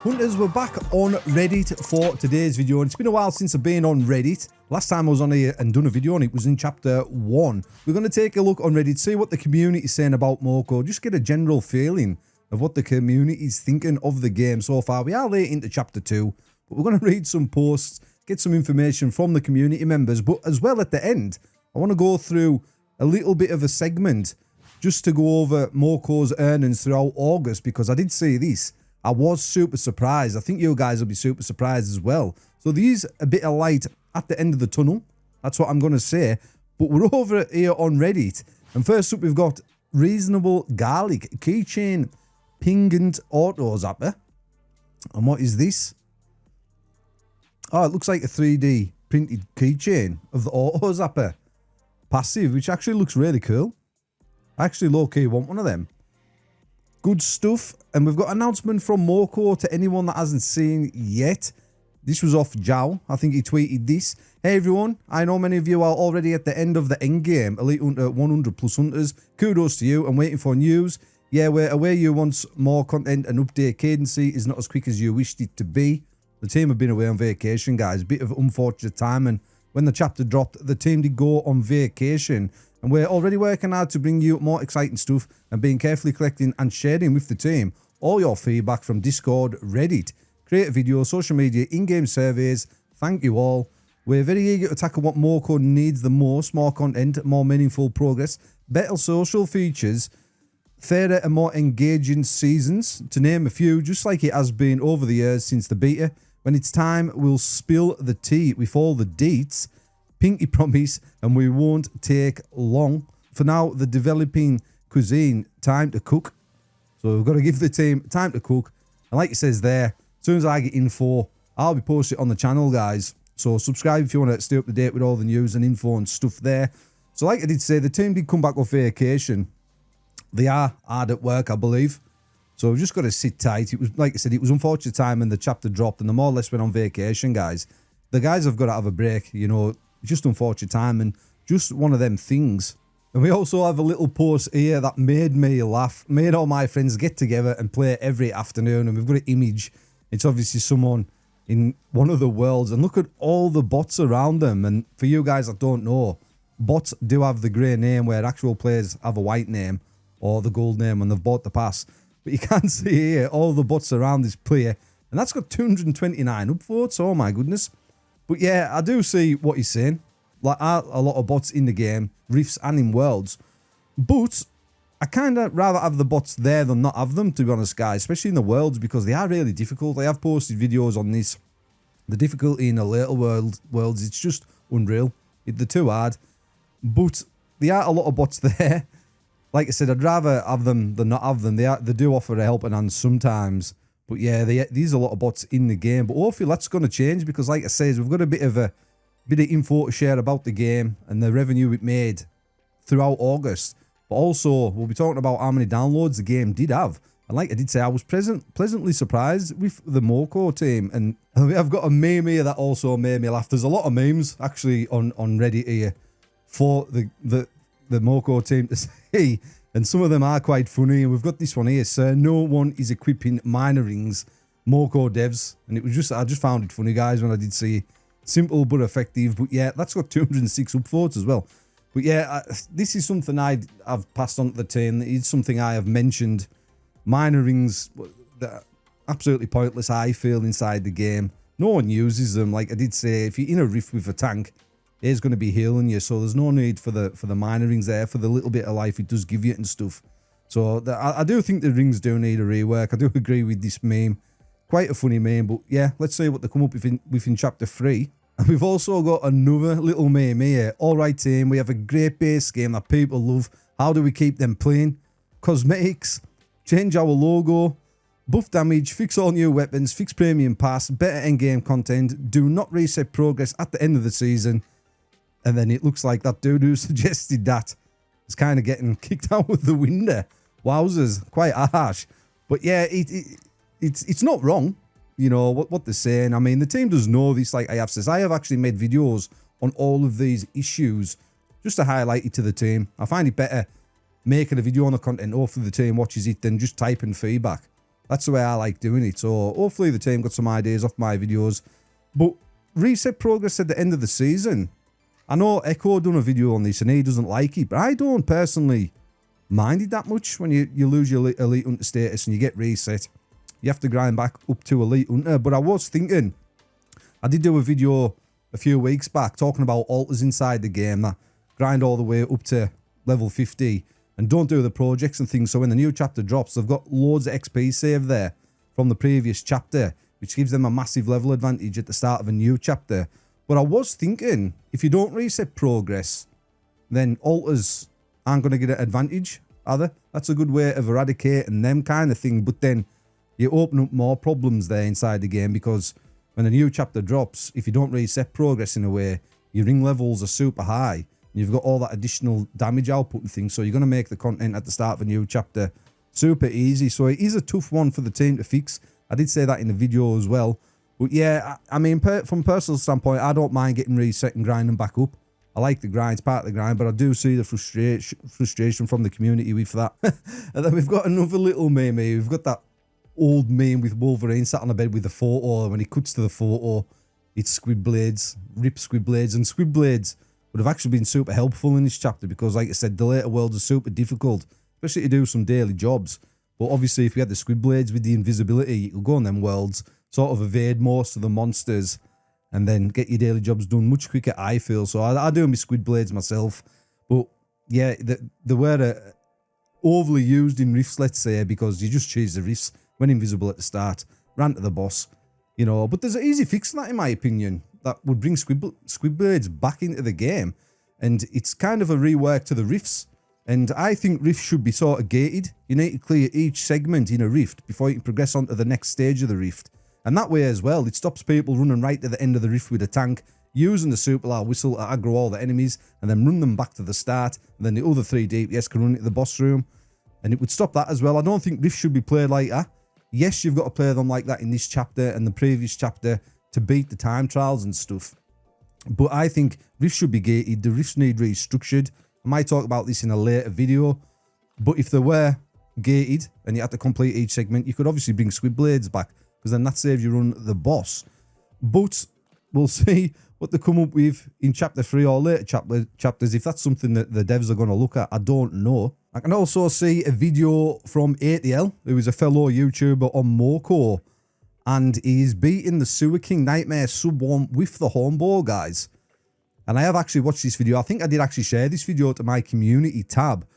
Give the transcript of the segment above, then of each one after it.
Hunters, we're back on Reddit for today's video, and it's been a while since I've been on Reddit. Last time I was on here and done a video on it was in chapter 1. We're going to take a look on Reddit, see what the community is saying about Moco, just get a general feeling of what the community is thinking of the game so far. We are late into chapter 2, but we're going to read some posts, get some information from the community members, but as well at the end, I want to go through a little bit of a segment just to go over Moco's earnings throughout August, because I did see this. I was super surprised. I think you guys will be super surprised as well. So there's a bit of light at the end of the tunnel. That's what I'm going to say. But we're over here on Reddit. And first up, we've got Reasonable Garlic Keychain Pingent Auto Zapper. And what is this? Oh, it looks like a 3D printed keychain of the Auto Zapper passive, which actually looks really cool. I actually low-key want one of them. Good stuff. And we've got an announcement from Moco to anyone that hasn't seen yet. This was off Jow. I think he tweeted this. Hey everyone, I know many of you are already at the end of the end game. Elite Hunter 100 plus hunters. Kudos to you. I'm waiting for news. Yeah, we're aware you want more content and update cadency is not as quick as you wished it to be. The team have been away on vacation, guys. Bit of unfortunate timing. When the chapter dropped, the team did go on vacation. And we're already working hard to bring you more exciting stuff and being carefully collecting and sharing with the team all your feedback from Discord, Reddit, creative videos, social media, in-game surveys. Thank you all. We're very eager to tackle what Moco needs the most: more content, more meaningful progress, better social features, fairer and more engaging seasons, to name a few, just like it has been over the years since the beta. When it's time, we'll spill the tea with all the deets. Pinky promise, and we won't take long. For now, the developing cuisine, time to cook. So we've got to give the team time to cook. And like it says there, as soon as I get info, I'll be posting it on the channel, guys. So subscribe if you want to stay up to date with all the news and info and stuff there. So like I did say, the team did come back off vacation. They are hard at work, I believe. So we've just got to sit tight. It was, like I said, it was unfortunate time and the chapter dropped and they more or less went on vacation, guys. The guys have got to have a break, you know. Just unfortunate time and just one of them things. And we also have a little post here that made me laugh, made all my friends get together and play every afternoon. And we've got an image. It's obviously someone in one of the worlds, and look at all the bots around them. And for you guys that don't know, bots do have the grey name where actual players have a white name or the gold name when they've bought the pass. But you can see here all the bots around this player, and that's got 229 upvotes. Oh my goodness. But yeah, I do see what he's saying. Like, a lot of bots in the game, Rifts and in Worlds. But I kind of rather have the bots there than not have them, to be honest, guys. Especially in the Worlds, because they are really difficult. I have posted videos on this. The difficulty in the later worlds, it's just unreal. They're too hard. But there are a lot of bots there. Like I said, I'd rather have them than not have them. They do offer a helping hand sometimes. But yeah, there's a lot of bots in the game. But hopefully that's going to change, because like I said, we've got a bit of info to share about the game and the revenue it made throughout August. But also, we'll be talking about how many downloads the game did have. And like I did say, I was pleasantly surprised with the Moco team. And I've got a meme here that also made me laugh. There's a lot of memes actually on Reddit here for the Moco team to see. And some of them are quite funny. And we've got this one here. Sir, no one is equipping minor rings, Moco devs. And it was just, I just found it funny, guys, when I did see simple but effective. But yeah, that's got 206 upvotes as well. But yeah, this is something I've passed on to the team. It's something I have mentioned. Minor rings, they're absolutely pointless, I feel, inside the game. No one uses them. Like I did say, if you're in a rift with a tank, it's going to be healing you, so there's no need for the minor rings there, for the little bit of life it does give you and stuff. So I do think the rings do need a rework. I do agree with this meme. Quite a funny meme, but yeah, let's see what they come up with in chapter 3. And we've also got another little meme here. Alright team, we have a great base game that people love. How do we keep them playing? Cosmetics, change our logo, buff damage, fix all new weapons, fix premium pass, better endgame content, do not reset progress at the end of the season. And then it looks like that dude who suggested that is kind of getting kicked out of the window. Wowzers, quite harsh. But yeah, it's not wrong, you know, what they're saying. I mean, the team does know this, like I have said. I have actually made videos on all of these issues just to highlight it to the team. I find it better making a video on the content, hopefully the team watches it, than just typing feedback. That's the way I like doing it. So hopefully the team got some ideas off my videos. But reset progress at the end of the season. I know Echo done a video on this and he doesn't like it, but I don't personally mind it that much. When you lose your Elite Hunter status and you get reset, you have to grind back up to Elite Hunter. But I was thinking, I did do a video a few weeks back talking about alters inside the game that grind all the way up to level 50 and don't do the projects and things. So when the new chapter drops, they've got loads of XP saved there from the previous chapter, which gives them a massive level advantage at the start of a new chapter. But I was thinking, if you don't reset progress, then alters aren't going to get an advantage, are they? That's a good way of eradicating them kind of thing. But then you open up more problems there inside the game, because when a new chapter drops, if you don't reset progress in a way, your ring levels are super high. You've got all that additional damage output and things, so you're going to make the content at the start of a new chapter super easy. So it is a tough one for the team to fix. I did say that in the video as well. But yeah, I mean, from a personal standpoint, I don't mind getting reset and grinding back up. I like the grind, it's part of the grind, but I do see the frustration from the community with that. And then we've got another little meme here. We've got that old meme with Wolverine sat on a bed with a photo. When he cuts to the photo, it's squid blades, rip squid blades, and squid blades would have actually been super helpful in this chapter, because like I said, the later worlds are super difficult, especially to do some daily jobs. But obviously if you had the squid blades with the invisibility, you could go on them worlds, sort of evade most of the monsters, and then get your daily jobs done much quicker, I feel. So I do my squid blades myself. But yeah, they were overly used in rifts, let's say, because you just choose the rifts when invisible at the start, ran to the boss, you know. But there's an easy fix for that, in my opinion, that would bring squid blades back into the game. And it's kind of a rework to the rifts. And I think rifts should be sort of gated. You need to clear each segment in a rift before you can progress on to the next stage of the rift. And that way as well, it stops people running right to the end of the rift with a tank, using the super loud whistle to aggro all the enemies, and then run them back to the start. And then the other 3 DPS can run into the boss room. And it would stop that as well. I don't think rifts should be played like that. Yes, you've got to play them like that in this chapter and the previous chapter to beat the time trials and stuff. But I think rifts should be gated. The rifts need restructured. I might talk about this in a later video. But if they were gated and you had to complete each segment, you could obviously bring squid blades back, because then that saves you run the boss. But we'll see what they come up with in chapter 3 or later chapters. If that's something that the devs are going to look at, I don't know. I can also see a video from ATL, who is a fellow YouTuber on Moco, and he's beating the Sewer King Nightmare sub 1 with the hornbow, guys. And I have actually watched this video. I think I did actually share this video to my community tab.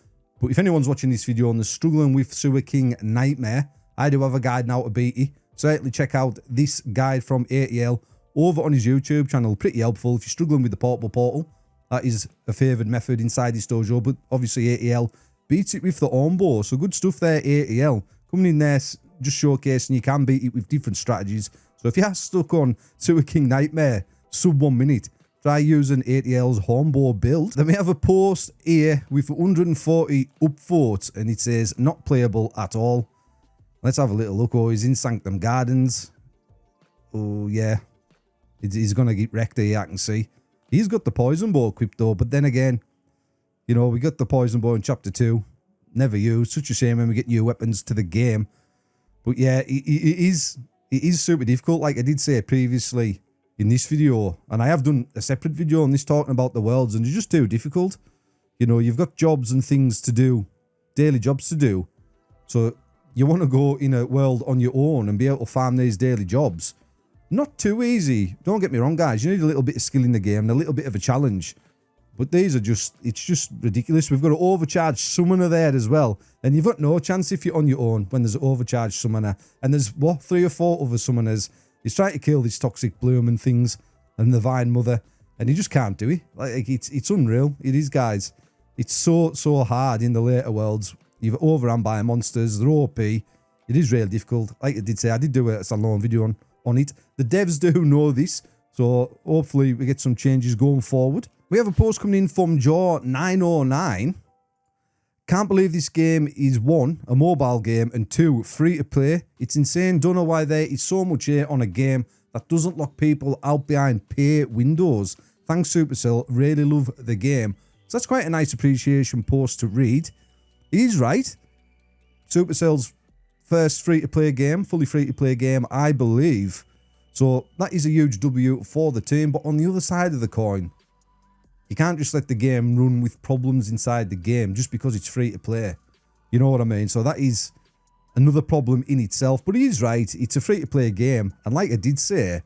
But if anyone's watching this video and they're struggling with Sewer King Nightmare, I do have a guide now to beat it. Certainly check out this guide from ATL over on his YouTube channel. Pretty helpful if you're struggling with the portal. That is a favoured method inside his dojo. But obviously ATL beats it with the hornbow. So good stuff there, ATL. Coming in there, just showcasing you can beat it with different strategies. So if you're stuck on Sewer King Nightmare, sub 1 minute, try using ATL's hornbow build. Then we have a post here with 140 upvotes, and it says not playable at all. Let's have a little look. Oh, he's in Sanctum Gardens. Oh, yeah. He's going to get wrecked here, I can see. He's got the poison bow equipped though, but then again, you know, we got the poison bow in chapter 2. Never used. Such a shame when we get new weapons to the game. But yeah, it is super difficult, like I did say previously in this video. And I have done a separate video on this talking about the worlds, and they're just too difficult. You know, you've got jobs and things to do, daily jobs to do. So you want to go in a world on your own and be able to farm these daily jobs. Not too easy. Don't get me wrong, guys. You need a little bit of skill in the game and a little bit of a challenge. But these are just, it's just ridiculous. We've got an overcharged summoner there as well. And you've got no chance if you're on your own when there's an overcharged summoner. And there's, what, 3 or 4 other summoners. He's trying to kill this toxic bloom and things and the vine mother. And he just can't do it. Like, it's unreal. It is, guys. It's so hard in the later worlds. You've overrun by monsters. They're OP. It is really difficult. Like I did say, I did do a standalone video on it. The devs do know this. So hopefully we get some changes going forward. We have a post coming in from Jaw909. Can't believe this game is 1, a mobile game, and 2, free to play. It's insane. Don't know why there is so much hate on a game that doesn't lock people out behind pay windows. Thanks, Supercell. Really love the game. So that's quite a nice appreciation post to read. He's right. Supercell's first free-to-play game, fully free-to-play game, I believe. So that is a huge W for the team. But on the other side of the coin, you can't just let the game run with problems inside the game just because it's free-to-play. You know what I mean? So that is another problem in itself. But he is right. It's a free-to-play game. And like I did say,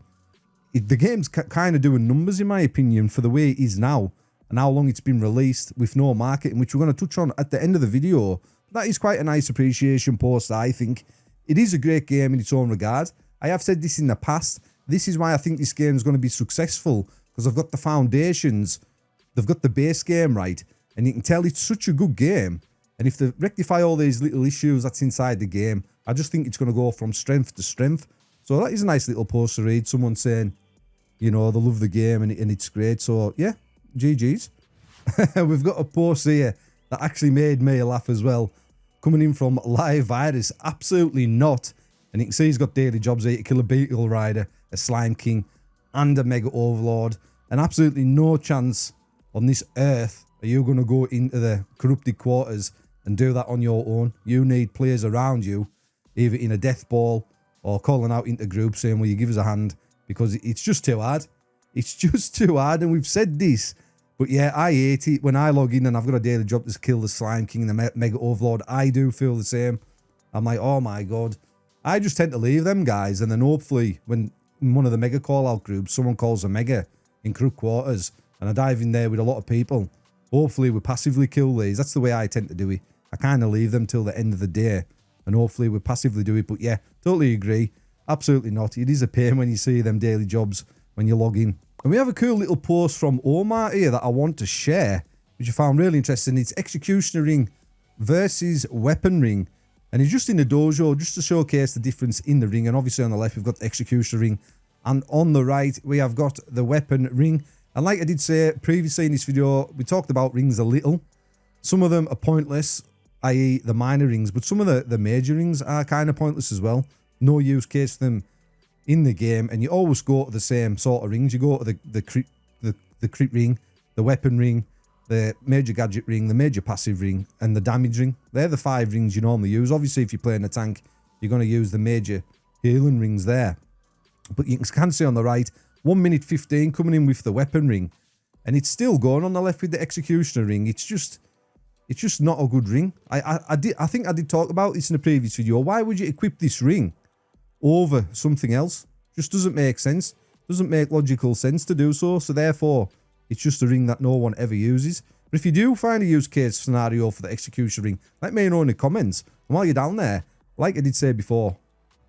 the game's kind of doing numbers, in my opinion, for the way it is now and how long it's been released with no marketing, which we're going to touch on at the end of the video. That is quite a nice appreciation post, I think. It is a great game in its own regard. I have said this in the past. This is why I think this game is going to be successful, because I've got the foundations. They've got the base game right, and you can tell it's such a good game. And if they rectify all these little issues that's inside the game, I just think it's going to go from strength to strength. So that is a nice little post to read. Someone saying, you know, they love the game and it's great. So yeah, GG's. We've got a post here that actually made me laugh as well. Coming in from Live Virus. Absolutely not. And you can see he's got daily jobs here to kill a Beetle Rider, a Slime King, and a Mega Overlord. And absolutely no chance on this earth are you going to go into the corrupted quarters and do that on your own. You need players around you, either in a death ball or calling out into groups saying, will you give us a hand? Because it's just too hard. It's just too hard, and we've said this. But yeah, I hate it when I log in and I've got a daily job to kill the Slime King and the Mega Overlord. I do feel the same. I'm like, oh my god. I just tend to leave them guys, and then hopefully when in one of the Mega call-out groups, someone calls a Mega in corrupt quarters, and I dive in there with a lot of people, hopefully we passively kill these. That's the way I tend to do it. I kind of leave them till the end of the day, and hopefully we passively do it. But yeah, totally agree. Absolutely not. It is a pain when you see them daily jobs when you log in. And we have a cool little post from Omar here that I want to share, which I found really interesting. It's Executioner Ring versus Weapon Ring. And it's just in the dojo, just to showcase the difference in the ring. And obviously on the left, we've got the Executioner Ring. And on the right, we have got the Weapon Ring. And like I did say previously in this video, we talked about rings a little. Some of them are pointless, i.e. the minor rings. But some of the major rings are kind of pointless as well. No use case for them in the game, and you always go to the same sort of rings. You go to the crit ring, the weapon ring, the major gadget ring, the major passive ring, and the damage ring. They're the 5 rings you normally use. Obviously, if you're playing a tank, you're going to use the major healing rings there. But you can see on the right, 1 minute 15 coming in with the weapon ring, and it's still going on the left with the executioner ring. It's just not a good ring. I think I did talk about this in a previous video. Why would you equip this ring over something else? Just doesn't make sense. Doesn't make logical sense to do so. So therefore, it's just a ring that no one ever uses. But if you do find a use case scenario for the execution ring, let me know in the comments. And while you're down there, like I did say before,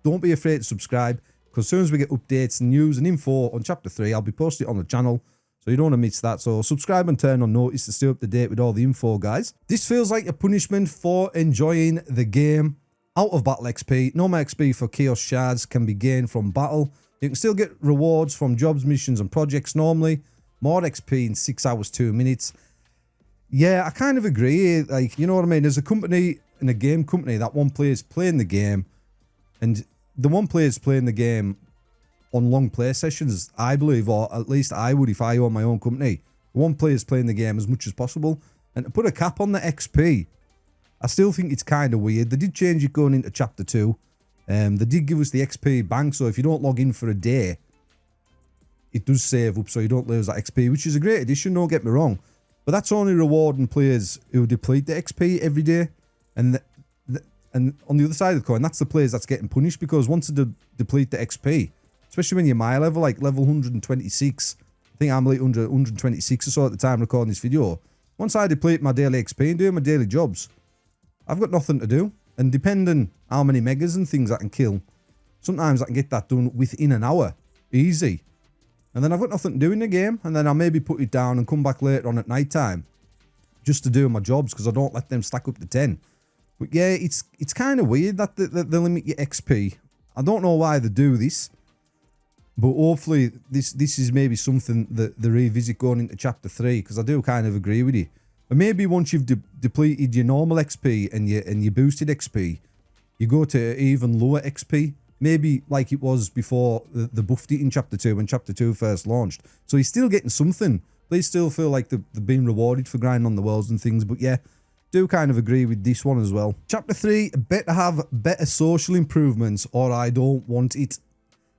don't be afraid to subscribe, because as soon as we get updates and news and info on chapter 3, I'll be posting it on the channel, so you don't want to miss that. So subscribe and turn on notice to stay up to date with all the info, guys. This feels like a punishment for enjoying the game. Out of battle XP, normal XP for chaos shards can be gained from battle. You can still get rewards from jobs, missions, and projects normally. More XP in 6 hours, 2 minutes. Yeah, I kind of agree. Like, you know what I mean? There's a company, in a game company, that one player's playing the game, and the one player's playing the game on long play sessions, I believe, or at least I would if I own my own company. One player's playing the game as much as possible, and to put a cap on the XP, I still think it's kind of weird. They did change it going into chapter 2. They did give us the XP bank, so if you don't log in for a day, it does save up so you don't lose that XP, which is a great addition, don't get me wrong. But that's only rewarding players who deplete the XP every day. And on the other side of the coin, that's the players that's getting punished, because once they deplete the XP, especially when you're my level, like level 126, I think I'm like 126 or so at the time recording this video. Once I deplete my daily XP and do my daily jobs, I've got nothing to do. And depending how many megas and things I can kill, sometimes I can get that done within an hour. Easy. And then I've got nothing to do in the game, and then I'll maybe put it down and come back later on at night time just to do my jobs, because I don't let them stack up to 10. But yeah, it's kind of weird that they limit your XP. I don't know why they do this, but hopefully this is maybe something that they revisit going into chapter 3, because I do kind of agree with you. But maybe once you've depleted your normal XP and your boosted XP, you go to even lower XP. Maybe like it was before the buffed it in chapter 2 when chapter 2 first launched. So you're still getting something. They still feel like they're being rewarded for grinding on the worlds and things. But yeah, do kind of agree with this one as well. Chapter 3, better have better social improvements or I don't want it,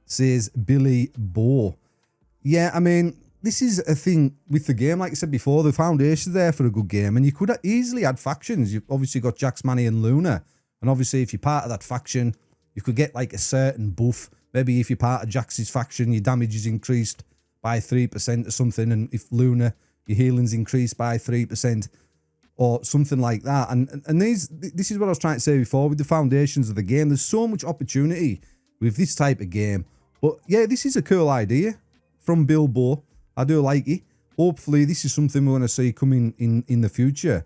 says Billy Bow. Yeah, I mean, this is a thing with the game. Like I said before, the foundation's there for a good game, and you could easily add factions. You've obviously got Jax, Manny, and Luna, and obviously if you're part of that faction, you could get like a certain buff. Maybe if you're part of Jax's faction, your damage is increased by 3% or something, and if Luna, your healing's increased by 3% or something like that. And this is what I was trying to say before with the foundations of the game. There's so much opportunity with this type of game. But yeah, this is a cool idea from Bilbo. I do like it. Hopefully this is something we're going to see coming in the future.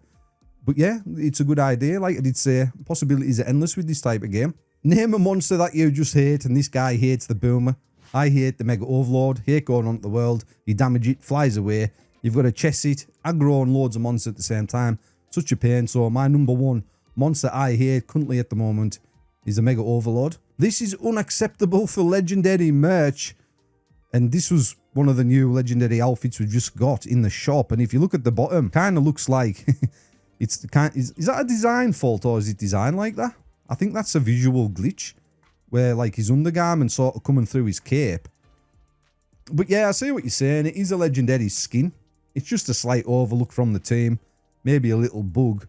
But yeah, it's a good idea. Like I did say, possibilities are endless with this type of game. Name a monster that you just hate, and this guy hates the Boomer. I hate the Mega Overlord. Hate going on to the world. You damage it, flies away. You've got to chess it, aggro on loads of monsters at the same time. Such a pain. So my number one monster I hate currently at the moment is the Mega Overlord. This is unacceptable for legendary merch. And this was one of the new legendary outfits we've just got in the shop. And if you look at the bottom, kind of looks like it's the kind. Is that a design fault or is it designed like that? I think that's a visual glitch where like his undergarment sort of coming through his cape. But yeah, I see what you're saying. It is a legendary skin. It's just a slight overlook from the team. Maybe a little bug.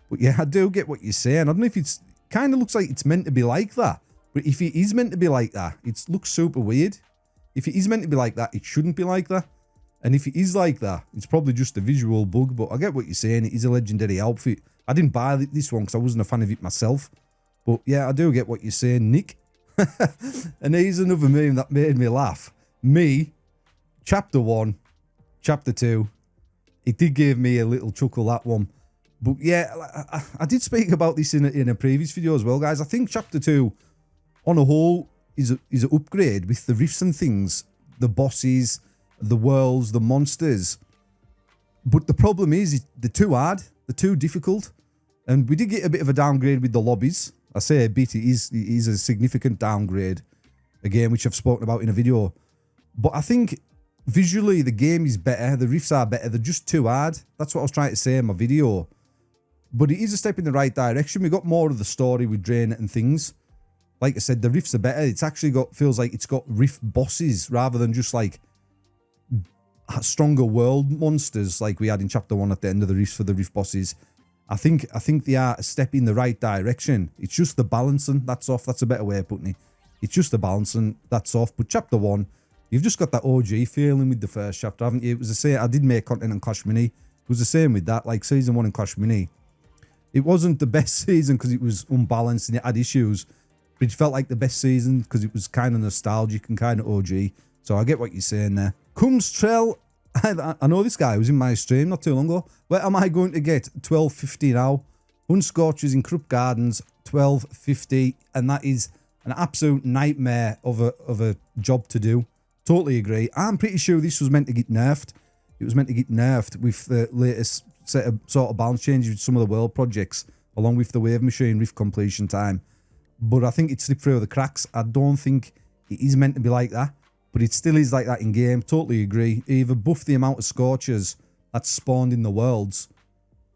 But yeah, I do get what you're saying. I don't know if it's kind of looks like it's meant to be like that. But if it is meant to be like that, it looks super weird. If it is meant to be like that, it shouldn't be like that. And if it is like that, it's probably just a visual bug. But I get what you're saying. It is a legendary outfit. I didn't buy this one because I wasn't a fan of it myself. But yeah, I do get what you're saying, Nick. And here's another meme that made me laugh. Me, chapter 1, chapter 2. It did give me a little chuckle, that one. But yeah, I did speak about this in a previous video as well, guys. I think chapter 2, on a whole, is an upgrade with the rifts and things, the bosses, the worlds, the monsters. But the problem is they're too hard, they're too difficult. And we did get a bit of a downgrade with the lobbies. I say a bit, it is a significant downgrade, again, which I've spoken about in a video. But I think visually the game is better, the rifts are better, they're just too hard. That's what I was trying to say in my video. But it is a step in the right direction. We got more of the story with Drain and things. Like I said, the rifts are better. It's actually feels like it's got rift bosses rather than just like stronger world monsters like we had in chapter 1 at the end of the rifts for the rift bosses. I think they are a step in the right direction. It's just the balancing that's off. That's a better way of putting it. It's just the balancing that's off. But chapter 1, you've just got that OG feeling with the first chapter, haven't you? It was the same. I did make content on Clash Mini. It was the same with that. Like season 1 in Clash Mini, it wasn't the best season because it was unbalanced and it had issues. But it felt like the best season because it was kind of nostalgic and kind of OG. So I get what you're saying there. Comes Trell. I know this guy was in my stream not too long ago. Where am I going to get 12.50 now? Unscorches in Krupp Gardens, 12.50, and that is an absolute nightmare of a job to do. Totally agree. I'm pretty sure this was meant to get nerfed. It was meant to get nerfed with the latest set of sort of balance changes with some of the world projects, along with the Wave Machine Rift completion time. But I think it slipped through the cracks. I don't think it is meant to be like that. But it still is like that in game. Totally agree. Either buff the amount of scorches that's spawned in the worlds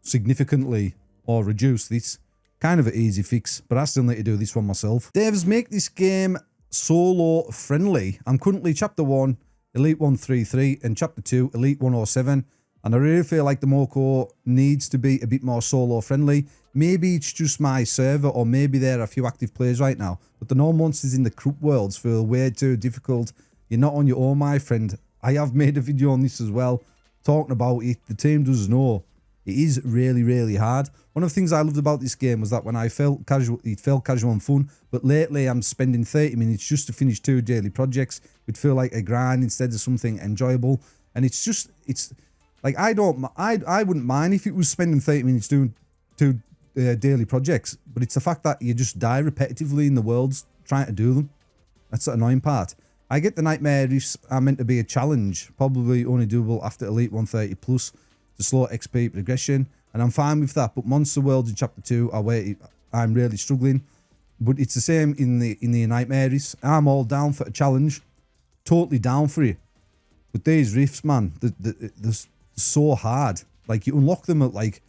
significantly or reduce this. Kind of an easy fix, but I still need to do this one myself. Devs, make this game solo friendly. I'm currently chapter 1, Elite 133, and chapter 2, Elite 107. And I really feel like the Moco needs to be a bit more solo friendly. Maybe it's just my server, or maybe there are a few active players right now. But the no monsters in the Krupp worlds feel way too difficult. You're not on your own, my friend. I have made a video on this as well, talking about it. The team does know it is really, really hard. One of the things I loved about this game was that when I felt casual, it felt casual and fun. But lately, I'm spending 30 minutes just to finish 2 daily projects. It feel like a grind instead of something enjoyable. And it's just, it's like I wouldn't mind if it was spending 30 minutes doing 2 daily projects. But it's the fact that you just die repetitively in the worlds trying to do them. That's the annoying part. I get the Nightmare Rifts are meant to be a challenge, probably only doable after Elite 130 plus to slow XP progression, and I'm fine with that. But Monster Worlds in chapter 2 are where I'm really struggling. But it's the same in the Nightmare Rifts. I'm all down for a challenge, totally down for it. But these rifts, man, they're so hard. Like you unlock them at like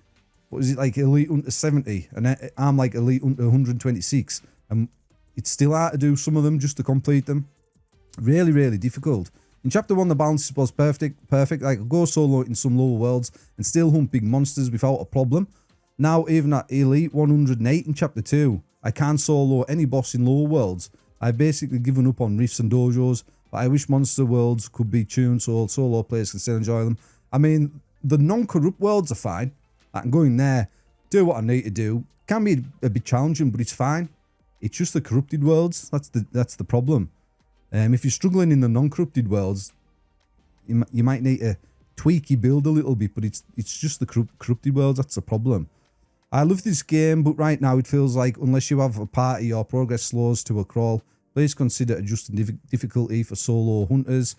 what is it, like elite under 70, and I'm like elite under 126, and it's still hard to do some of them just to complete them. Really, really difficult. In chapter 1, the balance was perfect. Like, I could go solo in some lower worlds and still hunt big monsters without a problem. Now, even at elite 108 in chapter 2, I can't solo any boss in lower worlds. I've basically given up on rifts and dojos, but I wish monster worlds could be tuned so solo players can still enjoy them. I mean, the non-corrupt worlds are fine. I can go in there, do what I need to do. Can be a bit challenging, but it's fine. It's just the corrupted worlds. That's the problem. If you're struggling in the non-corrupted worlds, you might need to tweak your build a little bit, but it's just the corrupted worlds that's the problem. I love this game, but right now it feels like unless you have a party or progress slows to a crawl, please consider adjusting difficulty for solo hunters.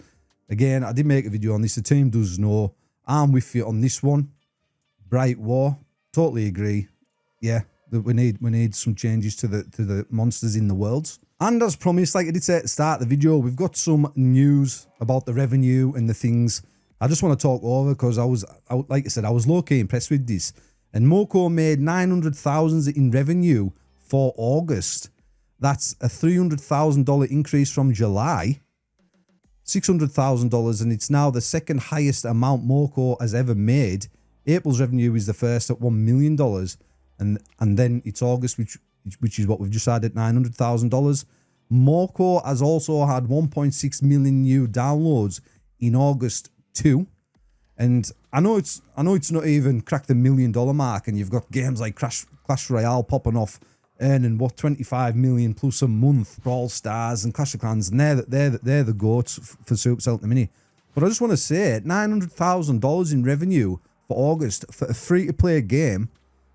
Again, I did make a video on this. The team does know. I'm with you on this one. Bright War, totally agree. Yeah, that we need some changes to the monsters in the worlds. And as promised, like I did say at the start of the video, we've got some news about the revenue and the things I just want to talk over, because like I said, I was low-key impressed with this. And Moco made 900,000 in revenue for August. That's a $300,000 increase from July. $600,000, and it's now the second highest amount Moco has ever made. April's revenue is the first at $1 million, and then it's August, which is what we've just had at $900,000. Moco has also had 1.6 million new downloads in August too. And I know it's not even cracked the $1 million mark, and you've got games like Clash Royale popping off, earning what, 25 million plus a month, Brawl Stars and Clash of Clans, and they're the goats for Supercell at the minute. But I just want to say, $900,000 in revenue for August for a free-to-play game,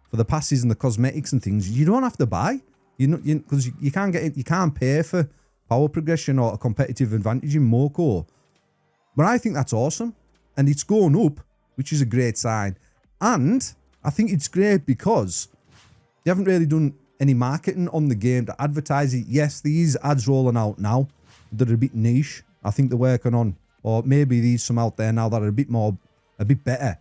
for the passes and the cosmetics and things, you don't have to buy, because you can't get it, you can't pay for power progression or a competitive advantage in Moco. But I think that's awesome, and it's going up, which is a great sign. And I think it's great because they haven't really done any marketing on the game to advertise it. Yes, these ads rolling out now, they're a bit niche. I think they're working on, or maybe there's some out there now that are a bit better.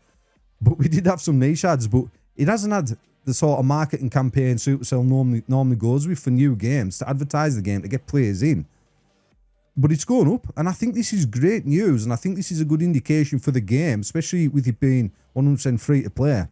But we did have some niche ads, but it hasn't had the sort of marketing campaign Supercell normally goes with for new games to advertise the game, to get players in. But it's going up, and I think this is great news, and I think this is a good indication for the game, especially with it being 100% free to play.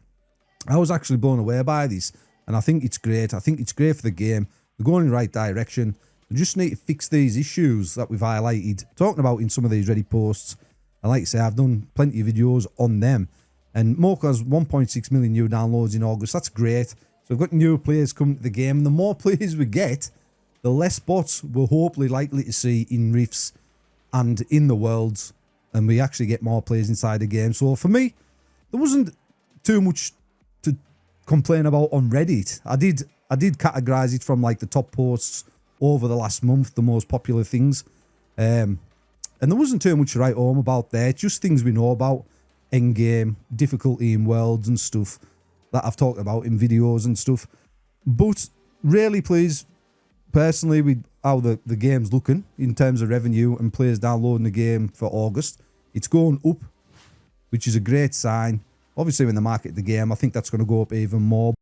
I was actually blown away by this, and I think it's great. I think it's great for the game. They're going in the right direction. They just need to fix these issues that we've highlighted, talking about in some of these Reddit posts. And like I say, I've done plenty of videos on them. And Moco has 1.6 million new downloads in August. That's great. So we've got new players coming to the game. And the more players we get, the less bots we're hopefully likely to see in rifts and in the worlds. And we actually get more players inside the game. So for me, there wasn't too much to complain about on Reddit. I did categorize it from like the top posts over the last month, the most popular things. And there wasn't too much to write home about there. Just things we know about. Endgame, difficulty in worlds and stuff that I've talked about in videos and stuff. But really pleased personally with how the game's looking in terms of revenue and players downloading the game for August. It's going up, which is a great sign. Obviously when they market the game, I think that's going to go up even more.